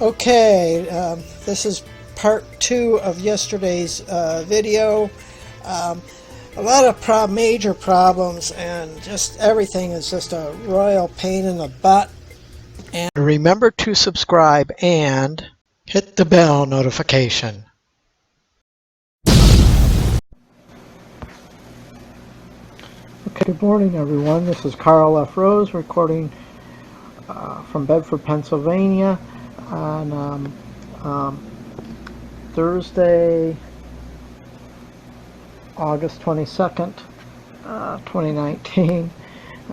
Okay, this is part 2 of yesterday's video. A lot of major problems, and just everything is just a royal pain in the butt. And remember to subscribe and hit the bell notification. Okay, good morning everyone. This is Karl F. Rose recording from Bedford, Pennsylvania on Thursday, August 22nd, 2019.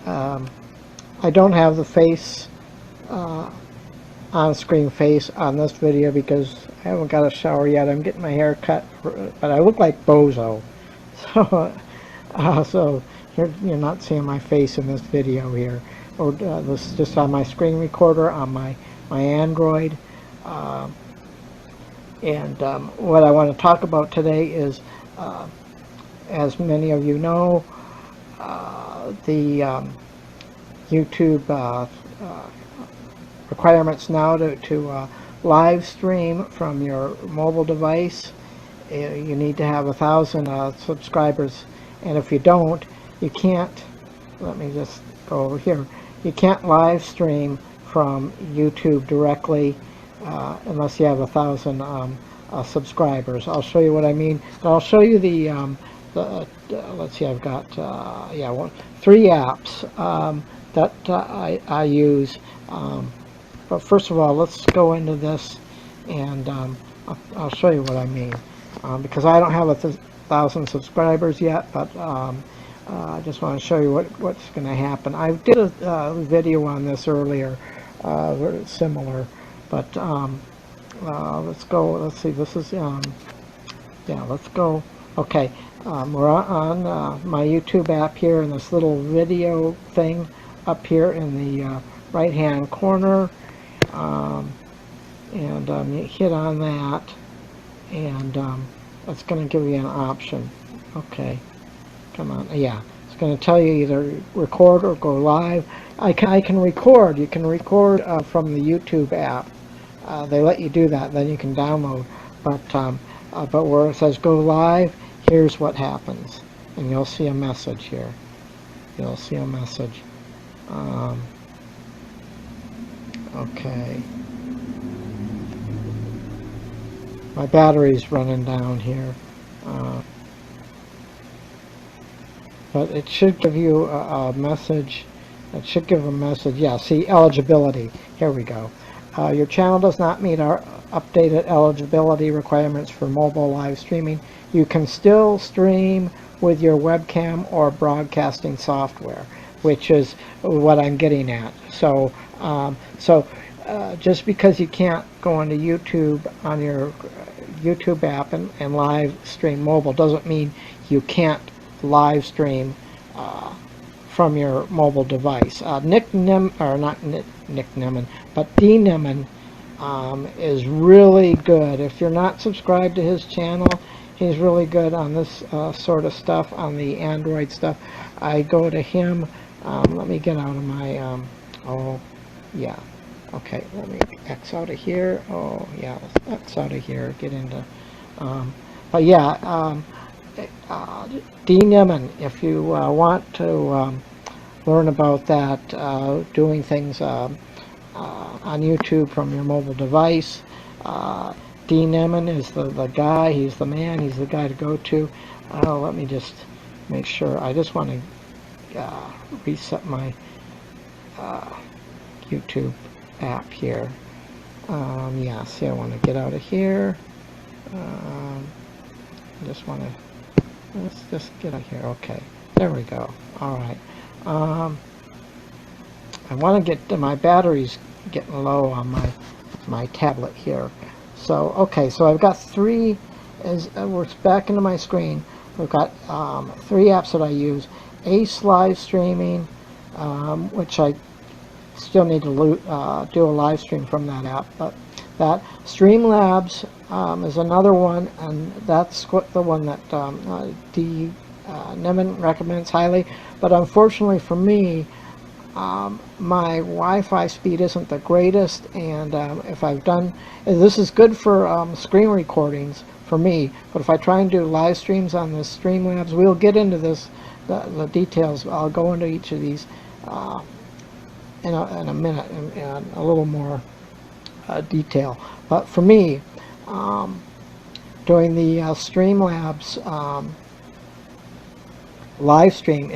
I don't have the face, on-screen face on this video because I haven't got a shower yet. I'm getting my hair cut, but I look like Bozo. So you're not seeing my face in this video here. Or this is just on my screen recorder on my Android. What I want to talk about today is, as many of you know, the YouTube requirements now to live stream from your mobile device. You need to have 1,000 subscribers, and if you don't, you can't. Let me just go over here. You can't live stream from YouTube directly unless you have 1,000 subscribers. I'll show you what I mean. I'll show you the let's see, I've got 3 apps that I use. But first of all, let's go into this, and I'll show you what I mean, because I don't have 1,000 subscribers yet, but I just want to show you what's going to happen. I did a video on this earlier, very similar, but let's go. Let's see. This is let's go. Okay, we're on my YouTube app here, in this little video thing up here in the right-hand corner, and you hit on that, and it's going to give you an option. Okay. Come on, yeah, it's going to tell you either record or go live. I can record. You can record from the YouTube app. They let you do that. Then you can download. But where it says go live, here's what happens, and you'll see a message here. You'll see a message. Okay. My battery's running down here. But it should give you a message. It should give a message. Yeah, see, eligibility. Here we go. Your channel does not meet our updated eligibility requirements for mobile live streaming. You can still stream with your webcam or broadcasting software, which is what I'm getting at. So, just because you can't go onto YouTube on your YouTube app and live stream mobile doesn't mean you can't live stream from your mobile device. Nick Nem, or not Nick Nemon, but D Nemon is really good. If you're not subscribed to his channel, he's really good on this sort of stuff, on the Android stuff. I go to him. Let me get out of my oh yeah, okay, let me X out of here. Oh yeah, let's X out of here, get into but yeah, D Nemon, if you want to learn about that, doing things on YouTube from your mobile device, D Nemon is the guy. He's the man. He's the guy to go to. Let me just make sure. I just want to reset my YouTube app here. Yeah, see, I want to get out of here. I just want to, let's just get out here. Okay, there we go. All right. I want to get to, my battery's getting low on my tablet here. So okay, so I've got 3. As we're back into my screen, we've got 3 apps that I use. Ace Live Streaming, which I still need to do a live stream from that app, but that Streamlabs is another one, and that's the one that D Nemon recommends highly. But unfortunately for me, my Wi-Fi speed isn't the greatest, and if I've done, this is good for screen recordings for me, but if I try and do live streams on the Streamlabs, we'll get into this, the details. I'll go into each of these in a minute, in a little more detail. But for me, doing the Streamlabs live stream,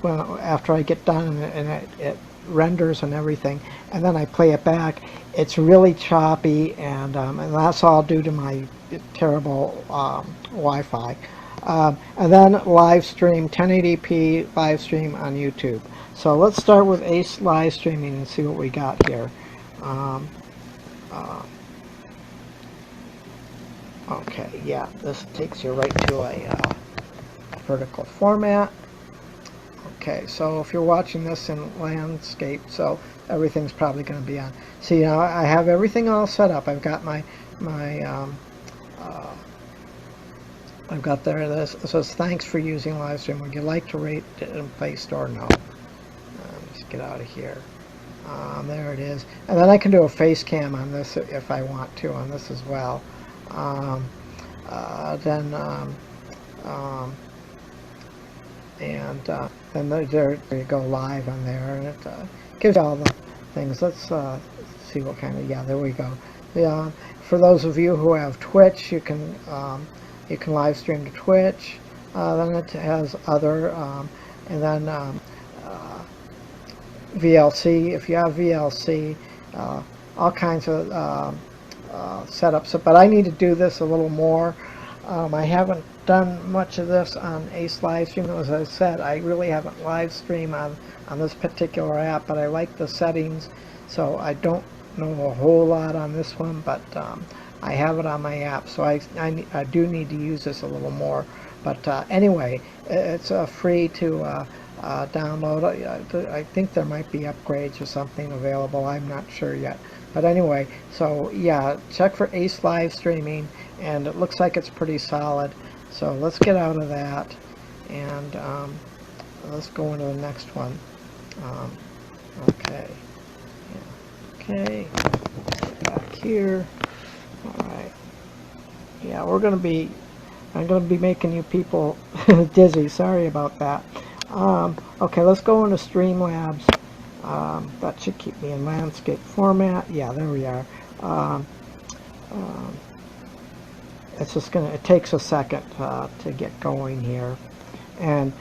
after I get done and it renders and everything, and then I play it back, it's really choppy, and that's all due to my terrible Wi-Fi. And then live stream, 1080p live stream on YouTube. So let's start with Ace live streaming and see what we got here. Okay, yeah, this takes you right to a vertical format. Okay, so if you're watching this in landscape, so everything's probably going to be on. See, now I have everything all set up. I've got I've got there this. It says, thanks for using Livestream. Would you like to rate it in Play Store? No. Let's get out of here. There it is. And then I can do a face cam on this if I want to, on this as well. Then there you go, live on there, and it gives you all the things. Let's see what kind of, yeah, there we go. Yeah, for those of you who have Twitch, you can live stream to Twitch. Then it has other, and then VLC. If you have VLC, all kinds of setups. But I need to do this a little more. I haven't done much of this on Ace Livestream. As I said, I really haven't live streamed on this particular app, but I like the settings, so I don't know a whole lot on this one, but I have it on my app, so I do need to use this a little more. But anyway, it's free to download. I think there might be upgrades or something available. I'm not sure yet. But anyway, so yeah, check for Ace live streaming, and it looks like it's pretty solid. So let's get out of that, and let's go into the next one. Okay. Yeah. Okay. Back here. All right. Yeah, I'm going to be making you people dizzy. Sorry about that. Okay, let's go into Streamlabs. That should keep me in landscape format. Yeah, there we are. It's just it takes a second to get going here. And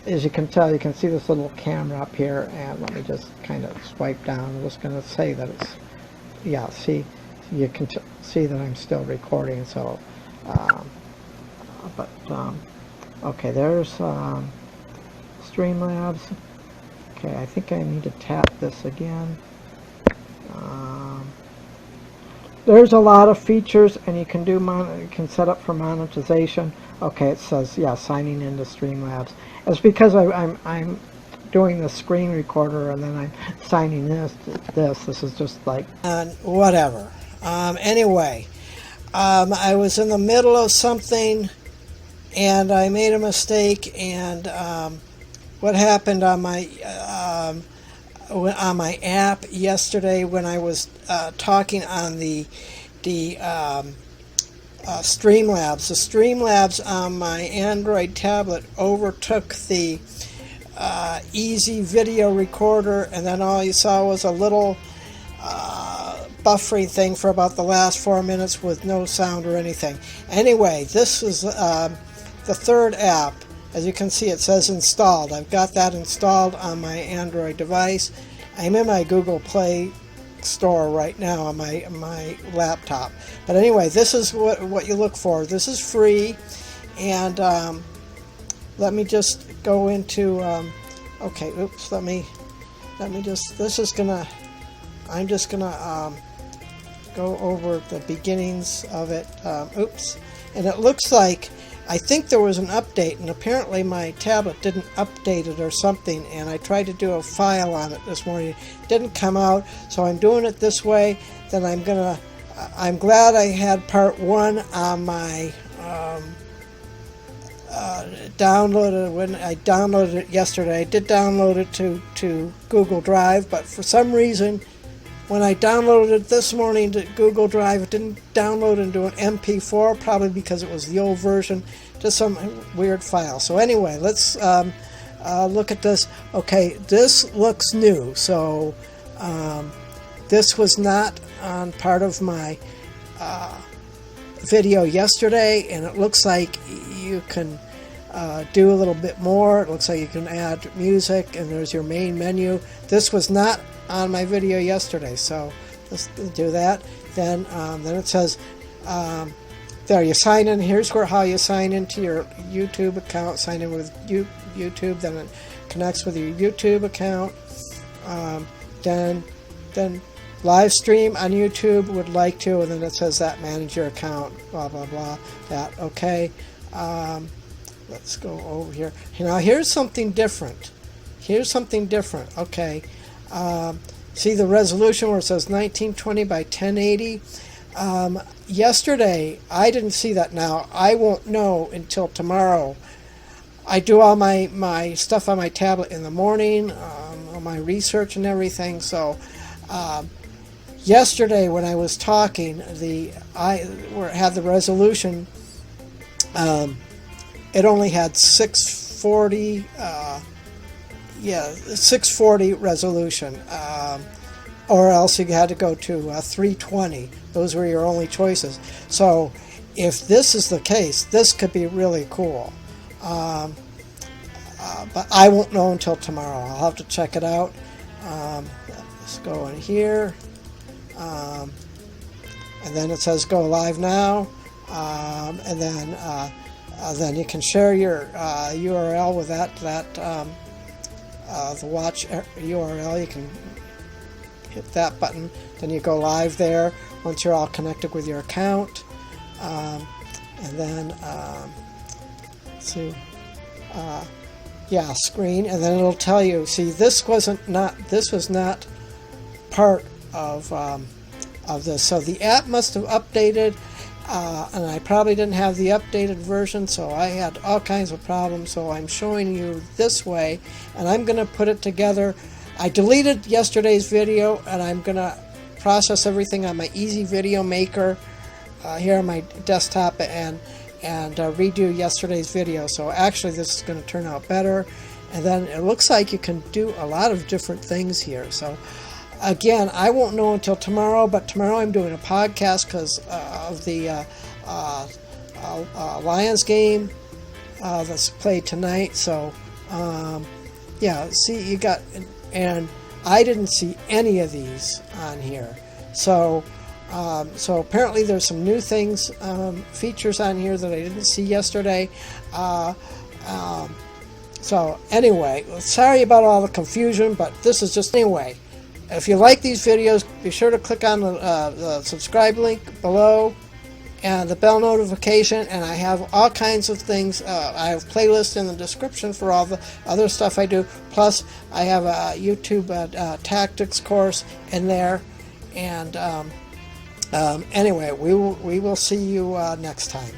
as you can tell, you can see this little camera up here, and let me just kind of swipe down. I'm just going to say that it's, yeah, see, you can see that I'm still recording, so, okay, there's Streamlabs. Okay, I think I need to tap this again. There's a lot of features, and you can do you can set up for monetization. Okay, it says, yeah, signing into Streamlabs. It's because I'm doing the screen recorder, and then I'm signing this. This is just like whatever. Anyway, I was in the middle of something, and I made a mistake, and what happened on my app yesterday when I was talking on the Streamlabs. The Streamlabs on my Android tablet overtook the Easy Video Recorder, and then all you saw was a little buffering thing for about the last 4 minutes with no sound or anything. Anyway, this is the third app. As you can see, it says installed. I've got that installed on my Android device. I'm in my Google Play Store right now on my laptop. But anyway, this is what you look for. This is free, and let me just go into. Okay, oops. Let me just. I'm just gonna go over the beginnings of it. Oops, and it looks like. I think there was an update, and apparently my tablet didn't update it or something, and I tried to do a file on it this morning. It didn't come out, so I'm doing it this way. Then I'm glad I had part 1 on my downloaded when I downloaded it yesterday. I did download it to Google Drive, but for some reason, when I downloaded it this morning to Google Drive, it didn't download into an MP4, probably because it was the old version, just some weird file. So anyway, let's look at this. Okay, this looks new. So this was not on part of my video yesterday, and it looks like you can do a little bit more. It looks like you can add music, and there's your main menu. This was not on my video yesterday, so let's do that. Then it says there you sign in. Here's how you sign into your YouTube account. Sign in with YouTube. Then it connects with your YouTube account. Then live stream on YouTube would like to, and then it says that manage your account. Blah blah blah. That okay. Let's go over here. Now here's something different. Okay. See the resolution where it says 1920 by 1080. Yesterday I didn't see that. Now I won't know until tomorrow. I do all my stuff on my tablet in the morning, all my research and everything. So yesterday when I was talking, where it had the resolution, it only had 640. 640 resolution, or else you had to go to 320. Those were your only choices. So if this is the case, this could be really cool. But I won't know until tomorrow. I'll have to check it out. Let's go in here. And then it says go live now. And then you can share your URL with the watch URL. You can hit that button, then you go live there once you're all connected with your account, and then let's see, screen, and then it'll tell you. See, this was not part of this, so the app must have updated. And I probably didn't have the updated version, so I had all kinds of problems. So I'm showing you this way, and I'm going to put it together. I deleted yesterday's video, and I'm going to process everything on my Easy Video Maker here on my desktop, and redo yesterday's video. So actually this is going to turn out better. And then it looks like you can do a lot of different things here. So again, I won't know until tomorrow, but tomorrow I'm doing a podcast because of the Lions game that's played tonight. So, see, you got, and I didn't see any of these on here. So apparently there's some new things, features on here that I didn't see yesterday. So anyway, sorry about all the confusion, but this is just anyway. If you like these videos, be sure to click on the subscribe link below and the bell notification, and I have all kinds of things. I have playlists in the description for all the other stuff I do. Plus, I have a YouTube tactics course in there. And anyway, we will see you next time.